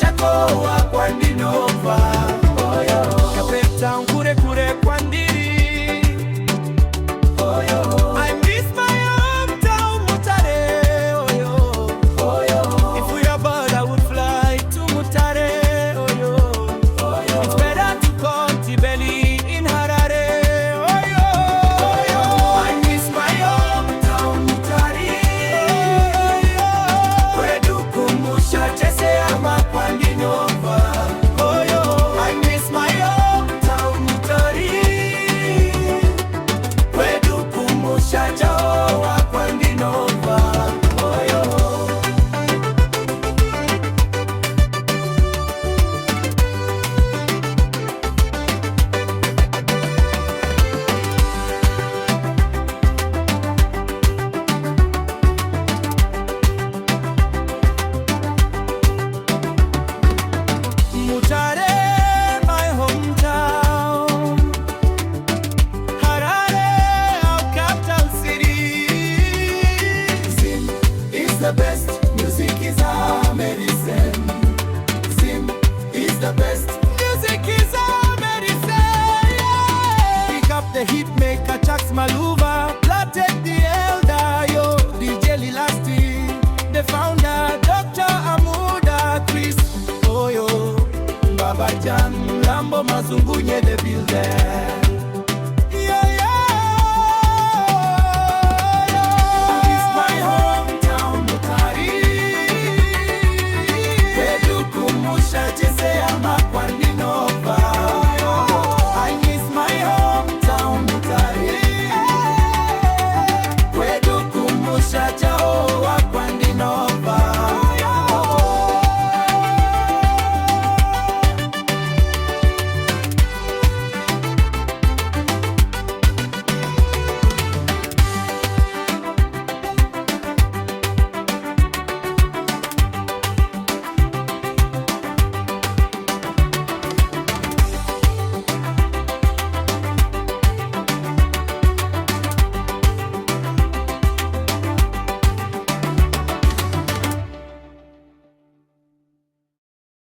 chakoa kwa ndinova oyo kapeta nkure kure kwa ndiri oyo I miss my hometown Mutare oyo if we are bird I would fly to Mutare oyo it's better to come to Belly in Harare oyo I miss my hometown Mutare kwedu kumusha chese ama kwa ndinova oyo I miss my hometown Mutare kwedu kumusha chaoa kwa ndinova oyo Mutare, my hometown. Harare, our capital city. Zim is the best, music is our medicine. Zim is the best, music is our medicine. Yeah. Pick up the hit maker, Chucks Maluva, Platek the elder, yo, DJ Lilasti, the founder, Dr. Amuda, Chris, Oyo, Baba Jan, Lambo Mazungunye, the builder. It's my hometown, Mutare. Kwedu kumusha chese ama kwa